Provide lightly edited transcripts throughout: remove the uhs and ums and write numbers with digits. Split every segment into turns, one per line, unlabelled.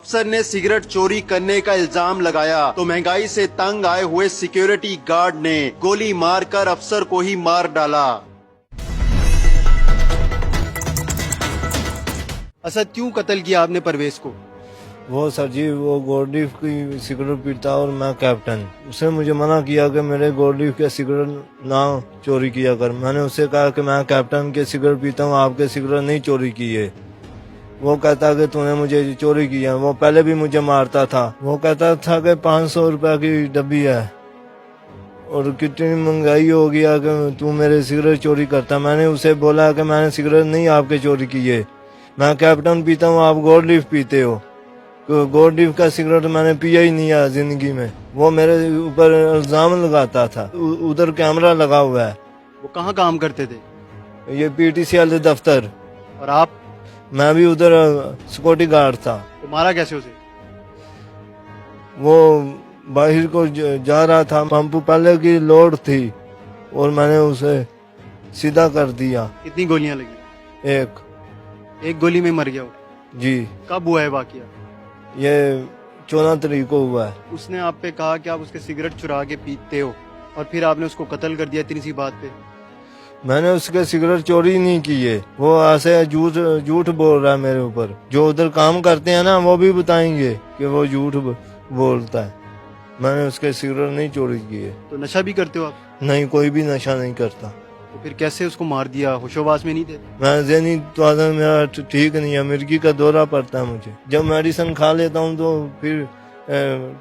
अफसर ने सिगरेट चोरी करने का इल्जाम लगाया तो महंगाई से तंग आए हुए सिक्योरिटी गार्ड ने गोली मारकर अफसर को ही मार डाला। असद, क्यों कत्ल किया आपने परवेज को?
वो सर जी, वो गोल्डीफ की सिगरेट पीता और मैं कैप्टन। उसने मुझे मना किया कि मेरे गोल्डीफ के सिगरेट ना चोरी किया कर। मैंने उससे कहा कि मैं कैप्टन के सिगरेट पीता हूँ, आपके सिगरेट नहीं चोरी किए। वो कहता कि तूने मुझे चोरी किया। वो पहले भी मुझे मारता था। वो कहता था कि 500 रुपए की डब्बी है और कितनी महंगाई हो गया कि तू मेरे सिगरेट चोरी करता। मैंने उसे बोला कि मैंने सिगरेट नहीं आपके चोरी किए, मैं कैप्टन पीता हूँ, आप गोल्ड लीफ पीते हो। गोल्ड लीफ का सिगरेट मैंने पिया ही नहीं है जिंदगी में। वो मेरे ऊपर इल्जाम लगाता था। उधर कैमरा लगा हुआ है।
वो कहाँ काम करते थे?
ये पीटीसीएल दफ्तर।
और आप?
मैं भी उधर सिक्योरिटी गार्ड था।
तो मारा कैसे उसे?
वो बाहर को जा रहा था, पंप पहले की लोड थी और मैंने उसे सीधा कर दिया।
कितनी गोलियां लगी? एक गोली में मर गया वो?
जी।
कब हुआ है वाकया?
ये 14 तारीख को हुआ है।
उसने आप पे कहा कि आप उसके सिगरेट चुरा के पीते हो और फिर आपने उसको कत्ल कर दिया इतनी सी बात पे।
मैंने उसके सिगरेट चोरी नहीं किए। वो ऐसे झूठ बोल रहा है मेरे ऊपर। जो उधर काम करते हैं ना वो भी बताएंगे कि वो झूठ बोलता है। मैंने उसके सिगरेट नहीं चोरी किए।
तो नशा भी करते हो आप?
नहीं, कोई भी नशा नहीं करता।
तो फिर कैसे उसको मार दिया? होशोवास में नहीं थे?
मैं ज़हनी तौर मेरा ठीक नहीं है, मिर्गी का दौरा पड़ता है मुझे। जब मेडिसिन खा लेता हूँ तो फिर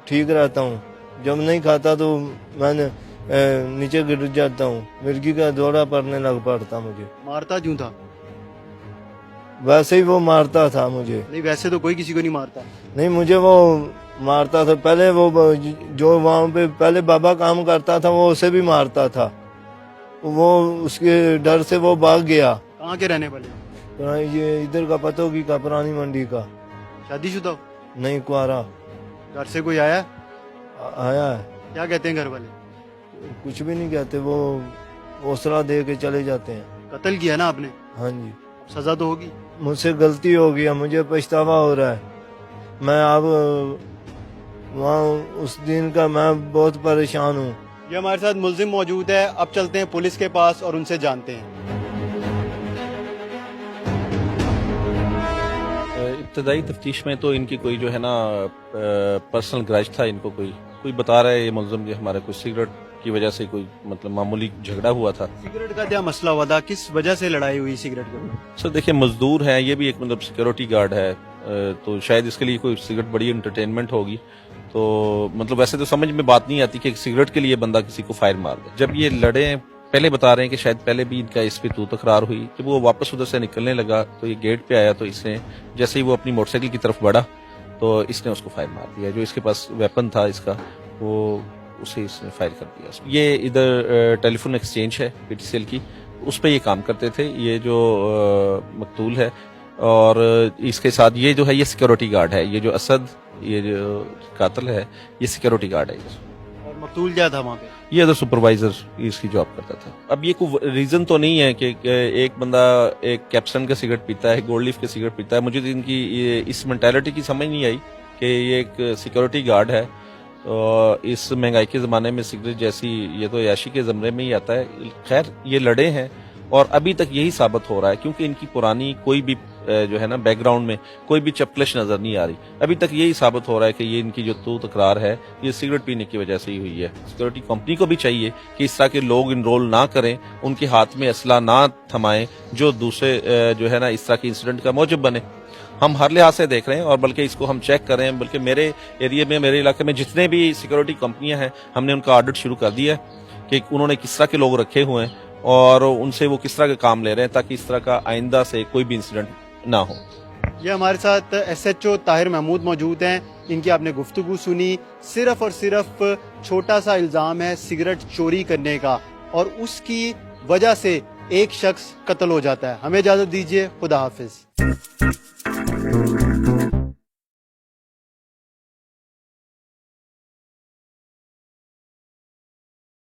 ठीक रहता हूँ, जब नहीं खाता तो मैं नीचे गिर जाता हूँ। मिर्गी का दौरा पड़ने लग पड़ता मुझे।
मारता क्यों था?
वैसे ही वो मारता था मुझे।
नहीं, वैसे तो कोई किसी को नहीं मारता।
नहीं, मुझे वो मारता था। पहले वो जो वहाँ पे पहले बाबा काम करता था वो उसे भी मारता था। वो उसके डर से वो भाग गया।
कहाँ के रहने वाले?
तो ये इधर का पतोगी का, पुरानी मंडी का।
शादीशुदा हो?
नहीं, कुआरा।
घर से कोई आया?
आया है।
क्या कहते हैं घर वाले?
कुछ भी नहीं कहते, वो हौसला दे के चले जाते हैं।
कत्ल किया ना आपने?
हाँ जी।
सजा तो होगी?
मुझसे गलती हो गया, मुझे पछतावा हो रहा है। मैं अब वहाँ उस दिन का मैं बहुत परेशान हूँ।
ये हमारे साथ मुल्जिम मौजूद है। अब चलते हैं पुलिस के पास और उनसे जानते हैं।
इब्तदाई तफ्तीश में तो इनकी कोई जो है ना पर्सनल ग्रज था। इनको कोई बता रहा है ये मुल्जिम कि हमारे कोई सिगरेट की वजह से कोई मतलब मामूली झगड़ा हुआ था।
सिगरेट का क्या मसला हुआ था? किस वजह से लड़ाई हुई सिगरेट को?
सर देखिए, मजदूर है, ये भी एक मतलब सिक्योरिटी गार्ड है, तो शायद इसके लिए कोई सिगरेट बड़ी एंटरटेनमेंट होगी। तो मतलब वैसे तो समझ में बात नहीं आती कि सिगरेट के लिए बंदा किसी को फायर मार दे। जब ये लड़े, पहले बता रहे हैं कि शायद पहले भी इनका इस पे तू तकरार हुई। जब वो वापस उधर से निकलने लगा तो ये गेट पे आया, तो इसने जैसे ही वो अपनी मोटरसाइकिल की तरफ बढ़ा तो इसने उसको फायर मार दिया। जो इसके पास वेपन था इसका, वो उसे इसने फायर कर दिया। ये इधर टेलीफोन एक्सचेंज है पीटीसीएल की, उस पर ये काम करते थे ये जो मकतूल है। और इसके साथ ये जो है ये सिक्योरिटी गार्ड है। ये जो असद, ये जो कातिल है, ये सिक्योरिटी गार्ड है।
और मकतूल क्या था वहाँ पे?
ये अदर सुपरवाइजर इसकी जॉब करता था। अब ये कोई रीजन तो नहीं है कि एक बंदा एक कैप्टन का सिगरेट पीता है, गोल्ड लीफ के सिगरेट पीता है। मुझे तो इनकी इस मेंटालिटी की समझ नहीं आई कि ये एक सिक्योरिटी गार्ड है और इस महंगाई के जमाने में सिगरेट जैसी, ये तो याशी के जमरे में ही आता है। खैर, ये लड़े हैं और अभी तक यही साबित हो रहा है क्योंकि इनकी पुरानी कोई भी जो है ना बैकग्राउंड में कोई भी चपकलिश नजर नहीं आ रही। अभी तक यही साबित हो रहा है कि ये इनकी जो तू तकरार है ये सिगरेट पीने की वजह से ही हुई है। सिक्योरिटी कंपनी को भी चाहिए कि इस तरह के लोग इनरोल ना करें, उनके हाथ में असला ना थमाएं जो दूसरे जो है ना इस तरह के इंसिडेंट का मौजब बने। हम हर लिहाज से देख रहे हैं और बल्कि इसको हम चेक कर रहे हैं। बल्कि मेरे एरिया में, मेरे इलाके में जितने भी सिक्योरिटी कंपनियां हैं, हमने उनका ऑडिट शुरू कर दिया है कि उन्होंने किस तरह के लोग रखे हुए हैं और उनसे वो किस तरह का काम ले रहे हैं ताकि इस तरह का आइंदा से कोई भी इंसिडेंट ना हो।
ये हमारे साथ एसएचओ ताहिर महमूद मौजूद हैं। इनकी आपने गुफ्तगू सुनी। सिर्फ और सिर्फ छोटा सा इल्जाम है सिगरेट चोरी करने का और उसकी वजह से एक शख्स कत्ल हो जाता है। हमें इजाजत दीजिए। खुदा हाफिज।